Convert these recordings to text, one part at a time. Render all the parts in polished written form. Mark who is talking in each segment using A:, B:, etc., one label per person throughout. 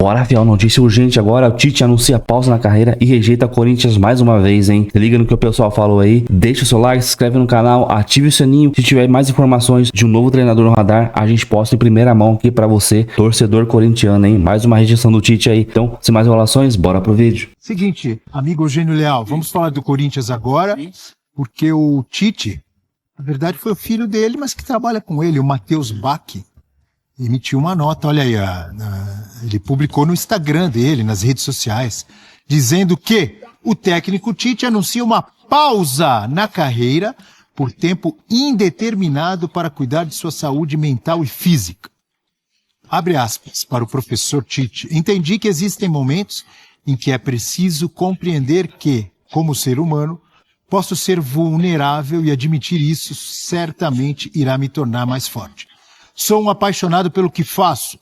A: Bora, fiel, notícia urgente agora. O Tite anuncia pausa na carreira e rejeita o Corinthians mais uma vez, hein? Se liga no que o pessoal falou aí. Deixa o seu like, se inscreve no canal, ative o sininho. Se tiver mais informações de um novo treinador no radar, a gente posta em primeira mão aqui pra você, torcedor corintiano, hein? Mais uma rejeição do Tite aí. Então, sem mais enrolações, bora pro vídeo.
B: Seguinte, amigo Eugênio Leal, vamos falar do Corinthians agora, porque o Tite, na verdade foi o filho dele, mas que trabalha com ele, o Matheus Bach, emitiu uma nota, olha aí, ele publicou no Instagram dele, nas redes sociais, dizendo que o técnico Tite anuncia uma pausa na carreira por tempo indeterminado para cuidar de sua saúde mental e física. Abre aspas para o professor Tite. Entendi que existem momentos em que é preciso compreender que, como ser humano, posso ser vulnerável e admitir isso certamente irá me tornar mais forte. Sou um apaixonado pelo que faço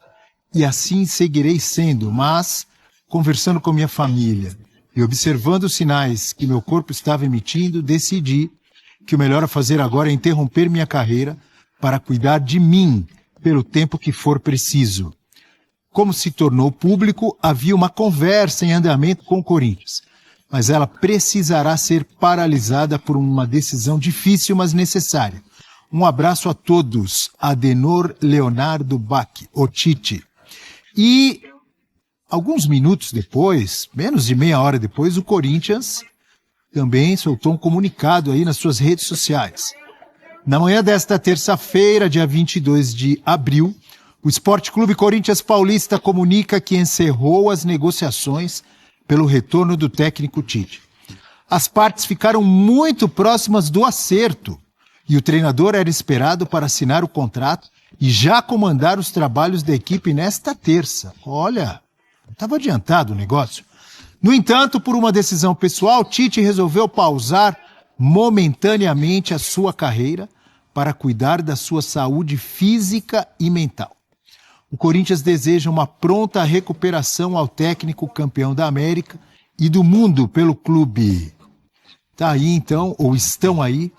B: e assim seguirei sendo, mas, conversando com minha família e observando os sinais que meu corpo estava emitindo, decidi que o melhor a fazer agora é interromper minha carreira para cuidar de mim pelo tempo que for preciso. Como se tornou público, havia uma conversa em andamento com o Corinthians, mas ela precisará ser paralisada por uma decisão difícil, mas necessária. Um abraço a todos. Adenor Leonardo Bach, o Tite. E alguns minutos depois, menos de meia hora depois, o Corinthians também soltou um comunicado aí nas suas redes sociais. Na manhã desta terça-feira, dia 22 de abril, o Sport Clube Corinthians Paulista comunica que encerrou as negociações pelo retorno do técnico Tite. As partes ficaram muito próximas do acerto e o treinador era esperado para assinar o contrato e já comandar os trabalhos da equipe nesta terça. Olha, estava adiantado o negócio. No entanto, por uma decisão pessoal, Tite resolveu pausar momentaneamente a sua carreira para cuidar da sua saúde física e mental. O Corinthians deseja uma pronta recuperação ao técnico campeão da América e do mundo pelo clube. Tá aí então, ou estão aí,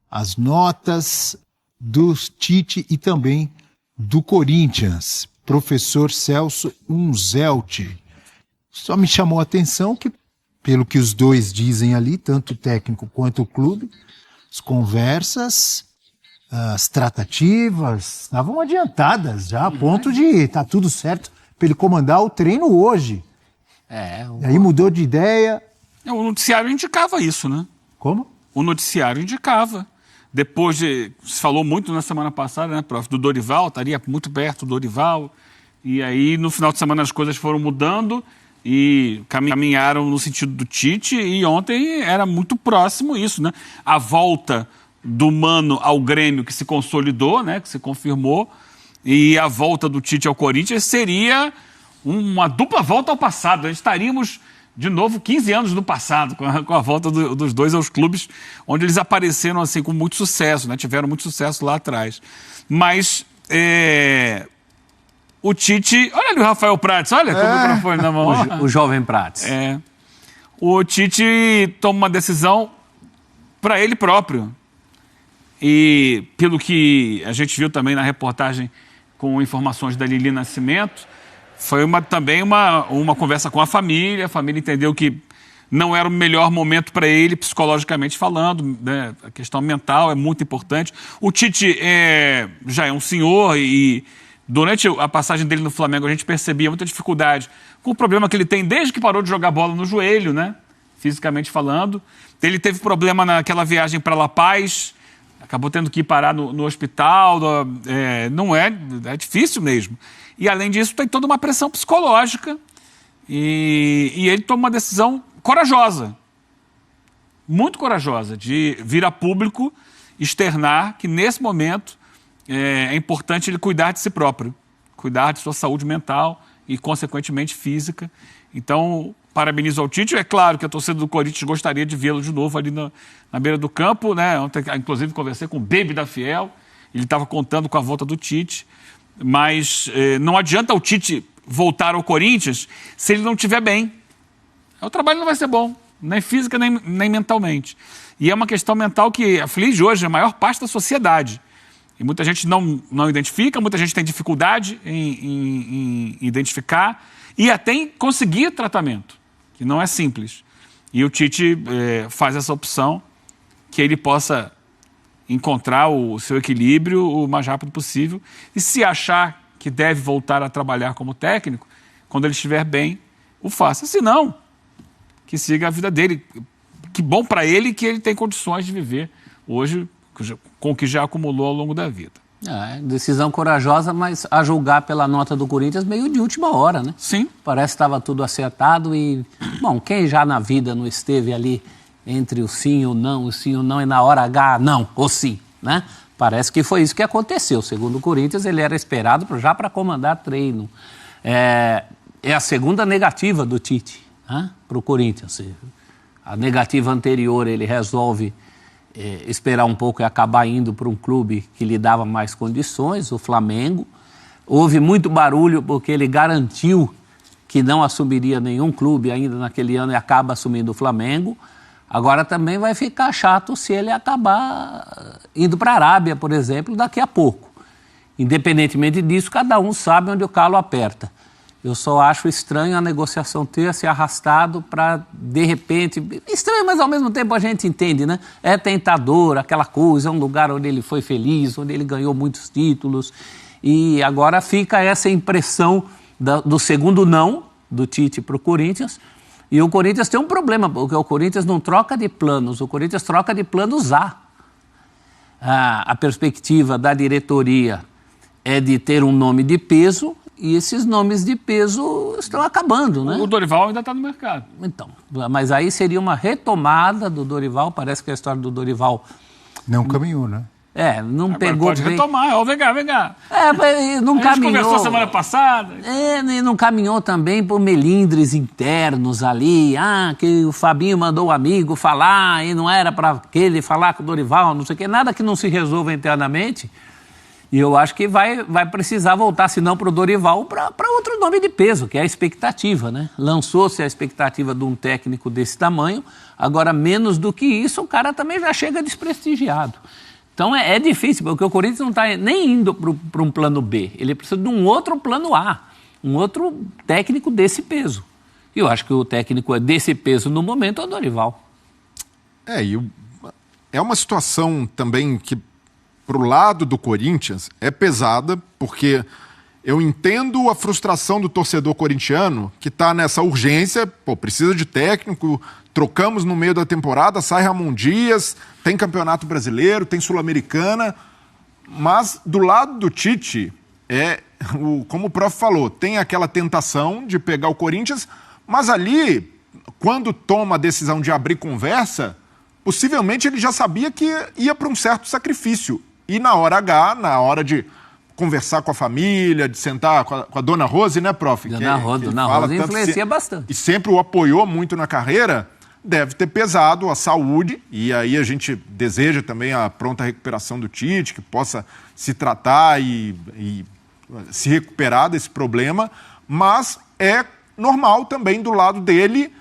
B: as notas do Tite e também do Corinthians. Professor Celso Unzelt. Só me chamou a atenção que, pelo que os dois dizem ali, tanto o técnico quanto o clube, as conversas, as tratativas estavam adiantadas já, a ponto de tá tudo certo para ele comandar o treino hoje. E aí mudou de ideia.
C: O noticiário indicava isso, né?
B: Como?
C: O noticiário indicava. Depois se falou muito na semana passada, né, prof, do Dorival, estaria muito perto do Dorival. E aí, no final de semana, as coisas foram mudando e caminharam no sentido do Tite. E ontem era muito próximo isso, né? A volta do Mano ao Grêmio, que se consolidou, né, que se confirmou, e a volta do Tite ao Corinthians seria uma dupla volta ao passado. Estaríamos, de novo, 15 anos no passado, com a volta dos dois aos clubes, onde eles apareceram assim com muito sucesso, né, tiveram muito sucesso lá atrás. Mas o Tite... Olha ali o Rafael Prates, olha com o microfone na mão.
D: O jovem Prates.
C: O Tite toma uma decisão para ele próprio. E pelo que a gente viu também na reportagem com informações da Lili Nascimento, foi também uma conversa com a família entendeu que não era o melhor momento para ele, psicologicamente falando, né? A questão mental é muito importante. O Tite já é um senhor e durante a passagem dele no Flamengo a gente percebia muita dificuldade com o problema que ele tem desde que parou de jogar bola no joelho, né? Fisicamente falando. Ele teve problema naquela viagem para La Paz, acabou tendo que ir parar no hospital, não é difícil mesmo. E, além disso, tem toda uma pressão psicológica e ele toma uma decisão corajosa, muito corajosa, de vir a público externar que, nesse momento, é importante ele cuidar de si próprio, cuidar de sua saúde mental e, consequentemente, física. Então, parabenizo ao Tite. É claro que a torcida do Corinthians gostaria de vê-lo de novo ali na beira do campo, né? Ontem, inclusive, conversei com o Baby da Fiel. Ele estava contando com a volta do Tite. Mas não adianta o Tite voltar ao Corinthians se ele não estiver bem. O trabalho não vai ser bom, nem física, nem mentalmente. E é uma questão mental que aflige hoje a maior parte da sociedade. E muita gente não identifica, muita gente tem dificuldade em identificar e até em conseguir tratamento, que não é simples. E o Tite faz essa opção que ele possa encontrar o seu equilíbrio o mais rápido possível e se achar que deve voltar a trabalhar como técnico, quando ele estiver bem, o faça. Se não, que siga a vida dele. Que bom para ele que ele tem condições de viver hoje com o que já acumulou ao longo da vida.
D: Decisão corajosa, mas a julgar pela nota do Corinthians meio de última hora, né?
C: Sim.
D: Parece que estava tudo acertado e, bom, quem já na vida não esteve ali entre o sim e o não e na hora H, não, ou sim, né? Parece que foi isso que aconteceu. Segundo o Corinthians, ele era esperado já para comandar treino. É a segunda negativa do Tite, né, para o Corinthians. A negativa anterior ele resolve esperar um pouco e acabar indo para um clube que lhe dava mais condições, o Flamengo. Houve muito barulho porque ele garantiu que não assumiria nenhum clube ainda naquele ano e acaba assumindo o Flamengo. Agora também vai ficar chato se ele acabar indo para a Arábia, por exemplo, daqui a pouco. Independentemente disso, cada um sabe onde o calo aperta. Eu só acho estranho a negociação ter se arrastado para, de repente... Estranho, mas ao mesmo tempo a gente entende, né? É tentador, aquela coisa, é um lugar onde ele foi feliz, onde ele ganhou muitos títulos. E agora fica essa impressão do segundo não do Tite para o Corinthians. E o Corinthians tem um problema, porque o Corinthians não troca de planos, o Corinthians troca de planos A. A perspectiva da diretoria é de ter um nome de peso, e esses nomes de peso estão acabando, né?
C: O Dorival ainda está no mercado.
D: Então, mas aí seria uma retomada do Dorival, parece que a história do Dorival...
B: Não caminhou, né?
D: Não
C: Agora
D: pegou
C: pode
D: bem.
C: retomar, vem cá.
D: Não
C: A gente
D: caminhou.
C: conversou semana passada.
D: E não caminhou também por melindres internos ali, que o Fabinho mandou o amigo falar e não era para aquele falar com o Dorival, não sei o quê, nada que não se resolva internamente. E eu acho que vai precisar voltar, se não para o Dorival, para outro nome de peso, que é a expectativa, né? Lançou-se a expectativa de um técnico desse tamanho, agora menos do que isso, o cara também já chega desprestigiado. Então é difícil, porque o Corinthians não está nem indo para um plano B, ele precisa de um outro plano A, um outro técnico desse peso. E eu acho que o técnico desse peso no momento é o Dorival.
E: É uma situação também que, pro lado do Corinthians, é pesada, porque eu entendo a frustração do torcedor corintiano que está nessa urgência, precisa de técnico, trocamos no meio da temporada, sai Ramon Dias, tem Campeonato Brasileiro, tem Sul-Americana, mas do lado do Tite, como o prof falou, tem aquela tentação de pegar o Corinthians, mas ali, quando toma a decisão de abrir conversa, possivelmente ele já sabia que ia para um certo sacrifício. E na hora H, na hora de conversar com a família, de sentar com a dona Rose, né, prof?
D: Dona Rose influencia bastante.
E: E sempre o apoiou muito na carreira, deve ter pesado a saúde, e aí a gente deseja também a pronta recuperação do Tite, que possa se tratar e se recuperar desse problema, mas é normal também do lado dele,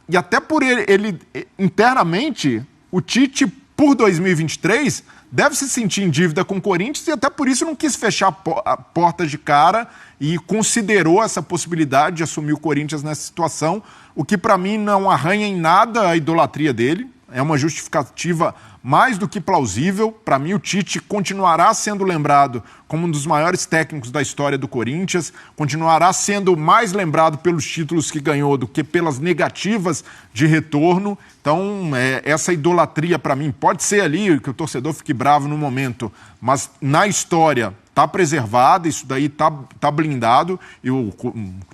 E: e até por ele internamente, o Tite, por 2023, deve se sentir em dívida com o Corinthians e até por isso não quis fechar a porta de cara e considerou essa possibilidade de assumir o Corinthians nessa situação, o que para mim não arranha em nada a idolatria dele, é uma justificativa mais do que plausível. Para mim, o Tite continuará sendo lembrado como um dos maiores técnicos da história do Corinthians, continuará sendo mais lembrado pelos títulos que ganhou do que pelas negativas de retorno. Então, essa idolatria, para mim, pode ser ali que o torcedor fique bravo no momento, mas na história está preservada, isso daí tá blindado, e o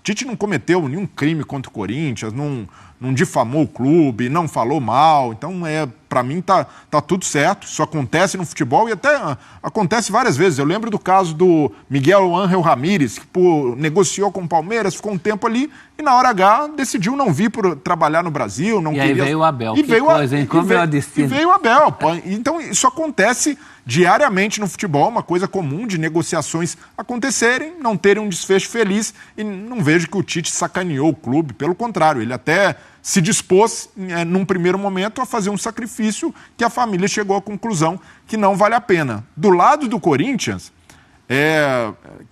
E: Tite não cometeu nenhum crime contra o Corinthians, não difamou o clube, não falou mal, então para mim tá tudo certo, isso acontece no futebol e até acontece várias vezes. Eu lembro do caso do Miguel Ángel Ramírez, que negociou com o Palmeiras, ficou um tempo ali e na hora H decidiu não vir trabalhar no Brasil, não queria...
D: Aí veio o Abel,
E: e veio
D: coisa, hein? Como é o destino.
E: E veio o Abel, então isso acontece diariamente no futebol, uma coisa comum de negociações acontecerem, não terem um desfecho feliz, e não vejo que o Tite sacaneou o clube, pelo contrário, ele até se dispôs, num primeiro momento, a fazer um sacrifício que a família chegou à conclusão que não vale a pena. Do lado do Corinthians,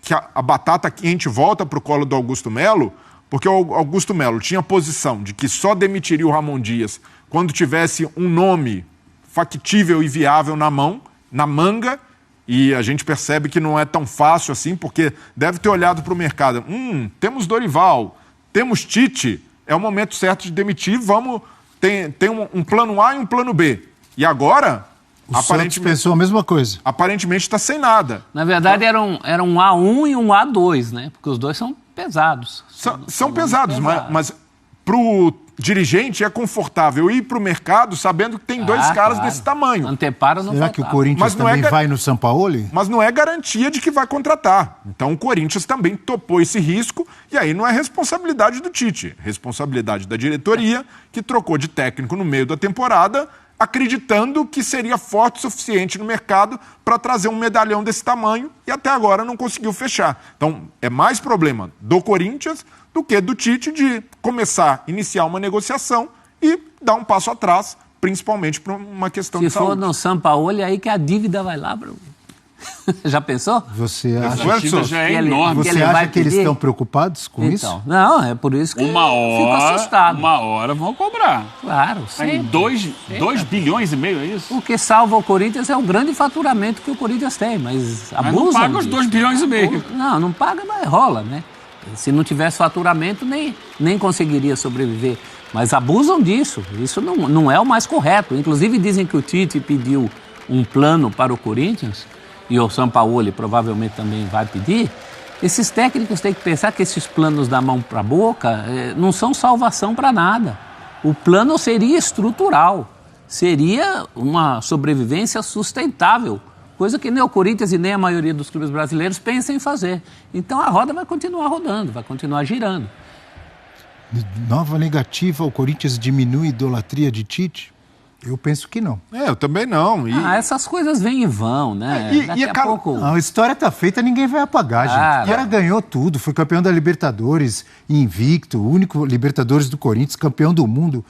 E: que a batata quente volta para o colo do Augusto Melo, porque o Augusto Melo tinha a posição de que só demitiria o Ramon Dias quando tivesse um nome factível e viável na manga, e a gente percebe que não é tão fácil assim, porque deve ter olhado para o mercado. Temos Dorival, temos Tite, é o momento certo de demitir, tem um plano A e um plano B. E agora,
B: o Santos pensou a mesma coisa.
E: Aparentemente está sem nada.
D: Na verdade, era um A1 e um A2, né? Porque os dois são pesados.
E: São pesados, mas para o dirigente é confortável ir para o mercado sabendo que tem dois caras desse tamanho.
D: Anteparo não
B: Será
D: faltava.
B: que o Corinthians também vai no Sampaoli?
E: Mas não é garantia de que vai contratar. Então o Corinthians também topou esse risco, e aí não é responsabilidade do Tite, responsabilidade da diretoria, que trocou de técnico no meio da temporada, acreditando que seria forte o suficiente no mercado para trazer um medalhão desse tamanho, e até agora não conseguiu fechar. Então é mais problema do Corinthians do que do Tite de iniciar uma negociação e dar um passo atrás, principalmente por uma questão de saúde.
D: Se for no Sampaoli, aí que a dívida vai lá, Bruno. Já pensou?
B: Você acha,
C: A dívida já é enorme.
B: você acha que eles estão preocupados com isso?
D: Não, é por isso que fico assustado.
C: Uma hora vão cobrar.
D: Claro, sempre.
C: 2 bilhões e meio, é isso?
D: O que salva o Corinthians é o grande faturamento que o Corinthians tem, mas abusam.
C: Mas não paga os 2 bilhões e meio.
D: Não paga, mas rola, né? Se não tivesse faturamento, nem conseguiria sobreviver. Mas abusam disso. Isso não é o mais correto. Inclusive, dizem que o Tite pediu um plano para o Corinthians, e o Sampaoli provavelmente também vai pedir. Esses técnicos têm que pensar que esses planos da mão para a boca não são salvação para nada. O plano seria estrutural. Seria uma sobrevivência sustentável. Coisa que nem o Corinthians e nem a maioria dos clubes brasileiros pensam em fazer. Então a roda vai continuar rodando, vai continuar girando.
B: Nova negativa, o Corinthians diminui a idolatria de Tite? Eu penso que não.
E: Eu também não.
D: Essas coisas vêm e vão, né? Daqui a pouco...
B: A história tá feita, ninguém vai apagar, gente. O cara ganhou tudo, foi campeão da Libertadores, invicto, o único Libertadores do Corinthians, campeão do mundo.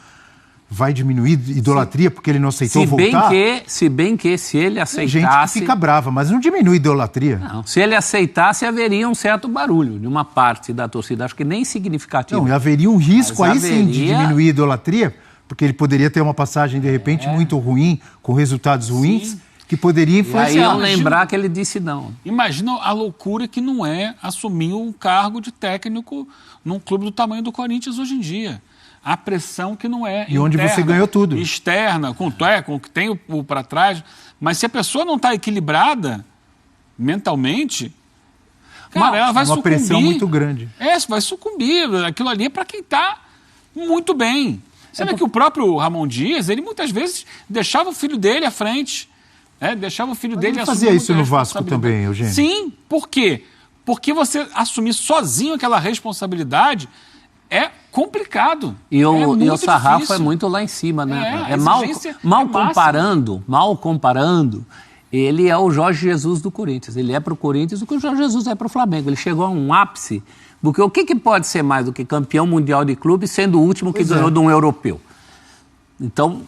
B: Vai diminuir idolatria porque ele não aceitou voltar?
D: Se bem que se ele aceitasse...
B: Gente que fica brava, mas não diminui idolatria.
D: Não, se ele aceitasse, haveria um certo barulho de uma parte da torcida, acho que nem significativo.
B: Não, haveria um risco sim de diminuir a idolatria, porque ele poderia ter uma passagem, de repente, muito ruim, com resultados ruins, que poderia influenciar.
D: E aí iam lembrar que ele disse não.
C: Imagina a loucura que não é assumir um cargo de técnico num clube do tamanho do Corinthians hoje em dia. A pressão que não é
B: e interna, onde você ganhou tudo.
C: Externa, com o que tem o para trás. Mas se a pessoa não está equilibrada mentalmente, cara, ela vai sucumbir.
B: Uma pressão muito grande.
C: Vai sucumbir. Aquilo ali é para quem está muito bem. Você vê que o próprio Ramon Dias, ele muitas vezes deixava o filho dele à frente. Deixava o filho dele assumir.
B: Fazia isso no Vasco também, Eugênio?
C: Sim, por quê? Porque você assumir sozinho aquela responsabilidade é complicado.
D: E o sarrafo
C: difícil.
D: É muito lá em cima, né? Mal comparando, ele é o Jorge Jesus do Corinthians. Ele é para o Corinthians o que o Jorge Jesus é para o Flamengo. Ele chegou a um ápice, porque o que pode ser mais do que campeão mundial de clube sendo o último que ganhou de um europeu? Então,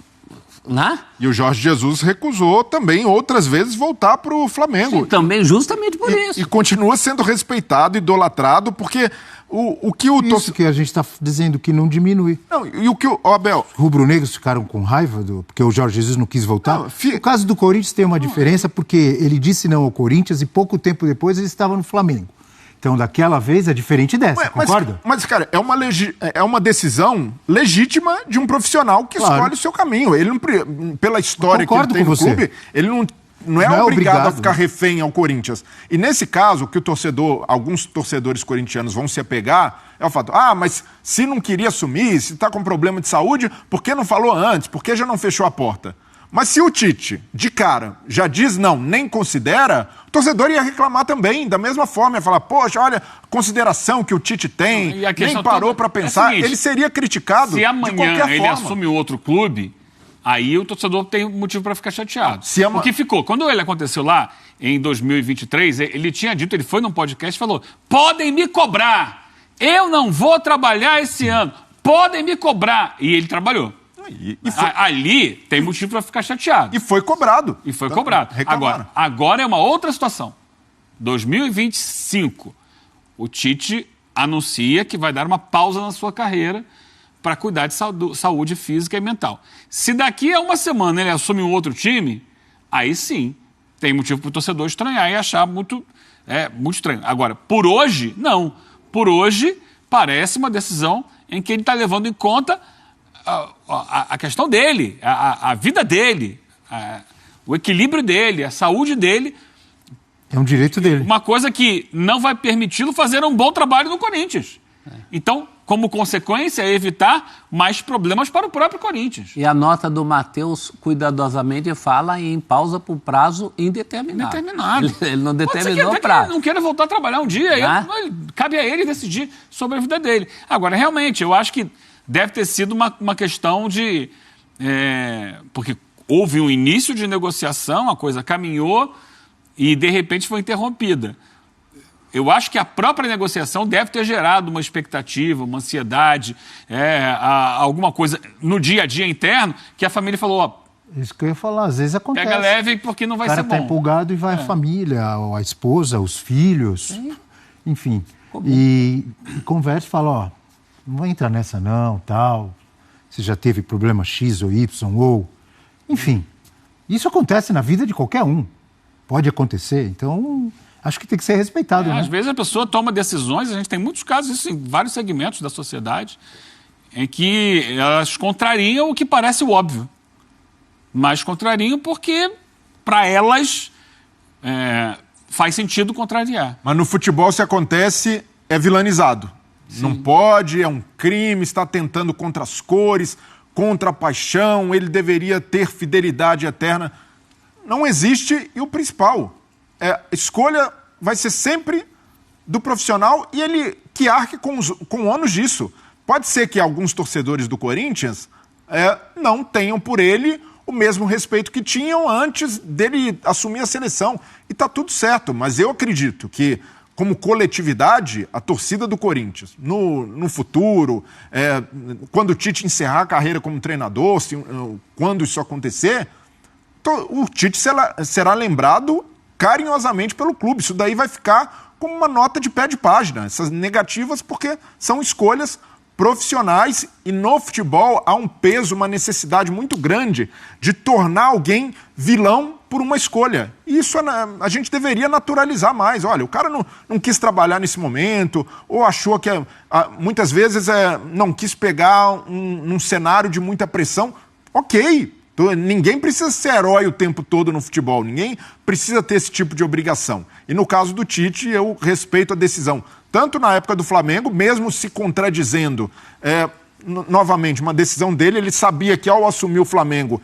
D: né?
E: E o Jorge Jesus recusou também outras vezes voltar para o Flamengo.
D: Sim, também justamente por isso.
E: E continua sendo respeitado, idolatrado, porque o que o
B: Isso que a gente está dizendo que não diminui.
E: Não, e o que o Abel...
B: Os rubro-negros ficaram com raiva porque o Jorge Jesus não quis voltar. No caso do Corinthians tem uma diferença, porque ele disse não ao Corinthians e pouco tempo depois ele estava no Flamengo. Então, daquela vez é diferente dessa, concorda?
E: Mas, cara, é uma decisão legítima de um profissional que escolhe o seu caminho. Ele não, pela história que ele tem no clube, ele não é obrigado a ficar refém ao Corinthians. E nesse caso, que alguns torcedores corintianos vão se apegar, é o fato, mas se não queria assumir, se está com problema de saúde, por que não falou antes? Por que já não fechou a porta? Mas se o Tite, de cara, já diz não, nem considera, o torcedor ia reclamar também, da mesma forma, ia falar, poxa, olha a consideração que o Tite tem, nem parou para pensar, ele seria criticado
C: se
E: de
C: amanhã
E: qualquer
C: ele
E: forma.
C: assume outro clube, Aí o torcedor tem motivo para ficar chateado.
E: Se
C: O que ficou? Quando ele aconteceu lá, em 2023, ele tinha dito, ele foi num podcast e falou, podem me cobrar, eu não vou trabalhar esse ano, podem me cobrar. E ele trabalhou. Ali tem motivo para ficar chateado.
E: E foi cobrado.
C: E foi cobrado. Agora é uma outra situação. 2025, o Tite anuncia que vai dar uma pausa na sua carreira para cuidar de saúde física e mental. Se daqui a uma semana ele assume um outro time, aí sim, tem motivo para o torcedor estranhar e achar muito estranho. Agora, por hoje, não. Por hoje, parece uma decisão em que ele está levando em conta a questão dele, a vida dele, o equilíbrio dele, a saúde dele.
B: É um direito dele.
C: Uma coisa que não vai permiti-lo fazer um bom trabalho no Corinthians. Então, como consequência, é evitar mais problemas para o próprio Corinthians.
D: E a nota do Matheus, cuidadosamente, fala em pausa por prazo indeterminado. Ele não determinou o prazo.
C: Ele não queira voltar a trabalhar um dia, cabe a ele decidir sobre a vida dele. Agora, realmente, eu acho que deve ter sido uma questão de... porque houve um início de negociação, a coisa caminhou e, de repente, foi interrompida. Eu acho que a própria negociação deve ter gerado uma expectativa, uma ansiedade, alguma coisa no dia a dia interno, que a família falou,
B: Isso que eu ia falar, às vezes acontece.
C: pega leve porque não vai ser bom.
B: O cara tá empolgado e vai a família, a esposa, os filhos, enfim. E conversa e fala, não vai entrar nessa não, tal. Você já teve problema X ou Y, ou... Enfim, isso acontece na vida de qualquer um. Pode acontecer, então... Acho que tem que ser respeitado, né?
C: Às vezes a pessoa toma decisões, a gente tem muitos casos, isso em vários segmentos da sociedade, em que elas contrariam o que parece o óbvio. Mas contrariam porque, para elas, faz sentido contrariar.
E: Mas no futebol, se acontece, é vilanizado. Sim. Não pode, é um crime, está tentando contra as cores, contra a paixão, ele deveria ter fidelidade eterna. Não existe, e o principal... a escolha vai ser sempre do profissional e ele que arque com o ônus disso. Pode ser que alguns torcedores do Corinthians não tenham por ele o mesmo respeito que tinham antes dele assumir a seleção. E está tudo certo, mas eu acredito que, como coletividade, a torcida do Corinthians, no futuro, quando o Tite encerrar a carreira como treinador, quando isso acontecer, o Tite será lembrado carinhosamente pelo clube. Isso daí vai ficar como uma nota de pé de página, essas negativas, porque são escolhas profissionais e no futebol há um peso, uma necessidade muito grande de tornar alguém vilão por uma escolha. E isso a gente deveria naturalizar mais. Olha, o cara não quis trabalhar nesse momento, ou achou que muitas vezes não quis pegar um cenário de muita pressão. Ok. Ninguém precisa ser herói o tempo todo no futebol, ninguém precisa ter esse tipo de obrigação. E no caso do Tite, eu respeito a decisão. Tanto na época do Flamengo, mesmo se contradizendo, novamente, uma decisão dele, ele sabia que ao assumir o Flamengo,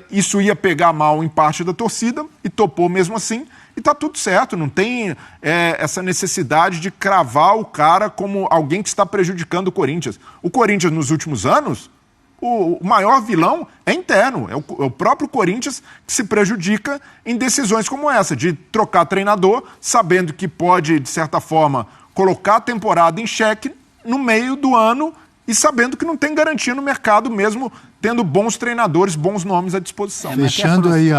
E: isso ia pegar mal em parte da torcida, e topou mesmo assim, e tá tudo certo, não tem essa necessidade de cravar o cara como alguém que está prejudicando o Corinthians. O Corinthians, nos últimos anos... O maior vilão é interno, é o próprio Corinthians que se prejudica em decisões como essa, de trocar treinador, sabendo que pode, de certa forma, colocar a temporada em xeque no meio do ano e sabendo que não tem garantia no mercado, mesmo tendo bons treinadores, bons nomes à disposição.
B: Fechando aí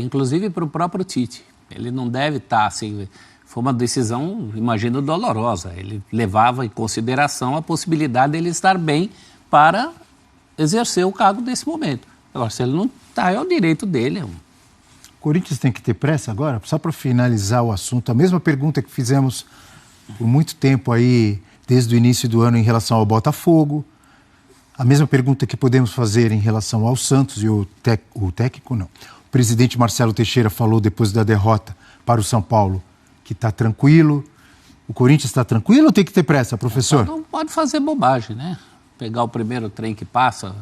D: inclusive para o próprio Tite. Ele não deve estar assim... Foi uma decisão, imagino, dolorosa. Ele levava em consideração a possibilidade dele estar bem para... exercer o cargo nesse momento. Agora, se ele não está, é o direito dele.
B: O Corinthians tem que ter pressa agora? Só para finalizar o assunto, a mesma pergunta que fizemos por muito tempo aí, desde o início do ano, em relação ao Botafogo, a mesma pergunta que podemos fazer em relação ao Santos e o técnico, não. O presidente Marcelo Teixeira falou depois da derrota para o São Paulo que está tranquilo. O Corinthians está tranquilo ou tem que ter pressa, professor?
D: Não pode fazer bobagem, né? Pegar o primeiro trem que passa,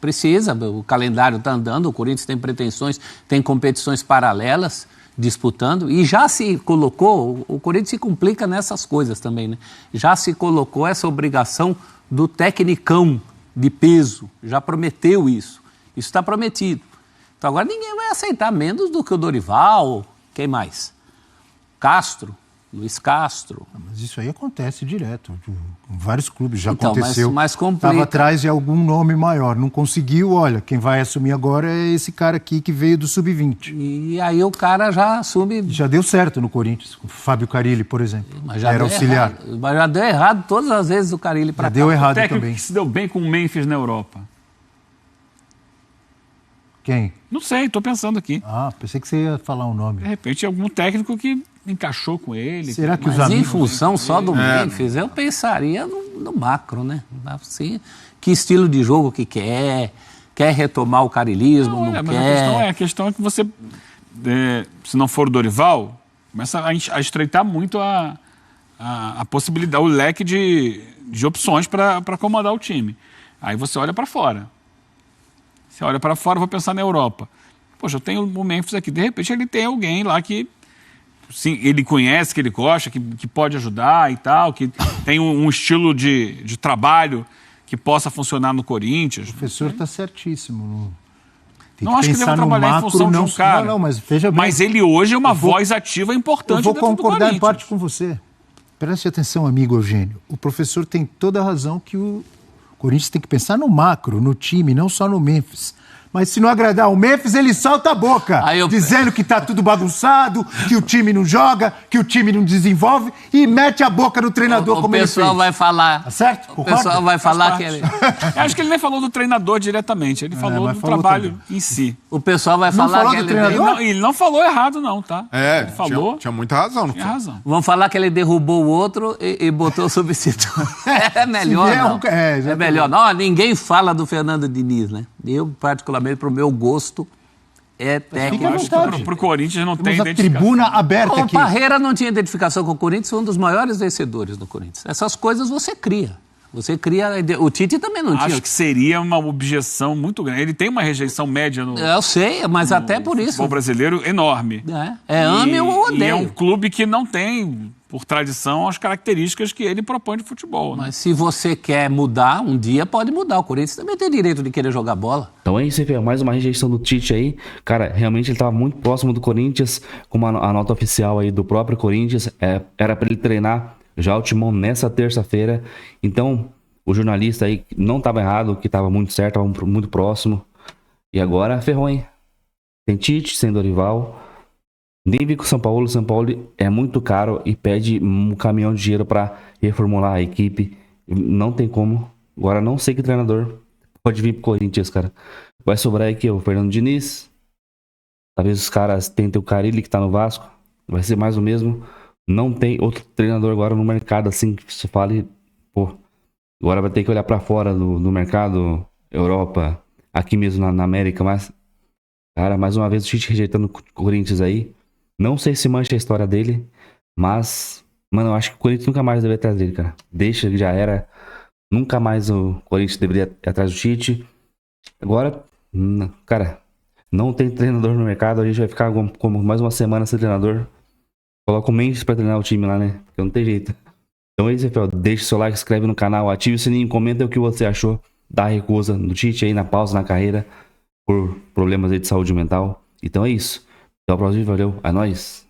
D: precisa, o calendário está andando, o Corinthians tem pretensões, tem competições paralelas disputando, e já se colocou, o Corinthians se complica nessas coisas também, né? Já se colocou essa obrigação do tecnicão de peso, já prometeu isso. Isso está prometido. Então agora ninguém vai aceitar menos do que o Dorival. Quem mais? Castro, Luiz Castro.
B: Mas isso aí acontece direto. Com vários clubes já
D: Então,
B: aconteceu.
D: mas complica.
B: Estava atrás de algum nome maior. Não conseguiu, olha, quem vai assumir agora é esse cara aqui que veio do Sub-20.
D: E aí o cara já assume.
B: Já deu certo no Corinthians. O Fábio Carille, por exemplo.
D: Mas já
B: era
D: deu
B: auxiliar.
D: errado. Mas já deu errado todas as vezes o Carille para
B: Já
D: cá.
B: deu
C: O
B: errado
C: técnico
B: também.
C: que se deu bem com o Memphis na Europa.
B: Quem?
C: Não sei, estou pensando aqui.
B: Ah, pensei que você ia falar um
C: De
B: nome.
C: repente, algum técnico que encaixou com ele.
B: Será que os
D: Mas em
B: amigos...
D: função só do Memphis, eu pensaria no macro, né? Assim, que estilo de jogo que quer retomar o carilismo, não
C: Mas
D: quer.
C: a questão é que você, se não for o Dorival, começa a estreitar muito a possibilidade, o leque de opções para comandar o time. Aí você olha para fora. Você olha para fora, eu vou pensar na Europa. Poxa, eu tenho o Memphis aqui. De repente ele tem alguém lá que sim, ele conhece, que ele gosta, que pode ajudar e tal, que tem um estilo de trabalho que possa funcionar no Corinthians.
B: O professor está certíssimo. Tem
C: Não acho que deva trabalhar em função de um cara.
B: Não, mas veja bem.
C: Mas ele hoje é uma voz ativa importante
B: Eu vou
C: dentro do
B: concordar em
C: Corinthians.
B: parte com você. Preste atenção, amigo Eugênio. O professor tem toda a razão que o Corinthians tem que pensar no macro, no time, não só no Memphis. Mas se não agradar o Memphis, ele solta a boca, dizendo que tá tudo bagunçado, que o time não joga, que o time não desenvolve e mete a boca no treinador como ele fez.
D: O pessoal vai falar.
B: Tá certo?
D: O pessoal vai falar que ele...
C: Eu acho que ele nem falou do treinador diretamente, ele falou do
B: falou
C: trabalho
B: também.
C: em si.
D: O pessoal vai
B: Não
D: falar
B: falou
D: que
B: do
D: ele...
B: treinador?
C: Ele não falou errado não, tá? Ele falou,
E: tinha muita razão. Não
C: tinha
E: foi?
C: razão.
D: Vão falar que ele derrubou o outro e botou o substituto. É melhor
B: vier
D: não.
B: exatamente.
D: É melhor não. Ninguém fala do Fernando Diniz, né? Eu, particularmente, pro meu gosto, é técnico.
B: Fica à
C: Eu acho que
B: vontade.
C: pro Corinthians não tem
B: Temos a
C: identificação.
B: tribuna aberta
D: O
B: aqui.
D: Parreira não tinha identificação com o Corinthians, foi um dos maiores vencedores do Corinthians. Essas coisas você cria. Você cria... O Tite também não tinha.
C: Acho que seria uma objeção muito grande. Ele tem uma rejeição média no
D: Eu sei, mas até por isso.
C: futebol brasileiro enorme.
D: Ame ou odeie.
C: E é um clube que não tem, por tradição, as características que ele propõe de futebol. Né?
D: Mas se você quer mudar, um dia pode mudar. O Corinthians também tem direito de querer jogar bola.
A: Então é isso, mais uma rejeição do Tite aí. Cara, realmente ele estava muito próximo do Corinthians, como a nota oficial aí do próprio Corinthians. Era para ele treinar já o Timão nessa terça-feira. Então, o jornalista aí não estava errado, que estava muito certo, estava muito próximo. E agora ferrou, hein? Sem Tite, sem Dorival. Nem vi com o São Paulo. O São Paulo é muito caro e pede um caminhão de dinheiro para reformular a equipe. Não tem como. Agora não sei que treinador pode vir pro Corinthians, cara. Vai sobrar aqui o Fernando Diniz. Talvez os caras tentem o Carille, que tá no Vasco. Vai ser mais o mesmo. Não tem outro treinador agora no mercado assim que se fale, pô, agora vai ter que olhar pra fora do mercado, Europa, aqui mesmo na América, mas, cara, mais uma vez o Tite rejeitando o Corinthians aí. Não sei se mancha a história dele, mas, mano, eu acho que o Corinthians nunca mais deveria ir atrás dele, cara. Deixa, já era. Nunca mais o Corinthians deveria ir atrás do Tite. Agora, cara, não tem treinador no mercado, a gente vai ficar como mais uma semana sem treinador. Coloca o Mendes pra treinar o time lá, né? Porque não tem jeito. Então é isso, Rafael. Deixa o seu like, se inscreve no canal, ative o sininho, comenta o que você achou da recusa do Tite aí na pausa na carreira por problemas aí de saúde mental. Então é isso. Até o próximo vídeo, valeu, é nóis.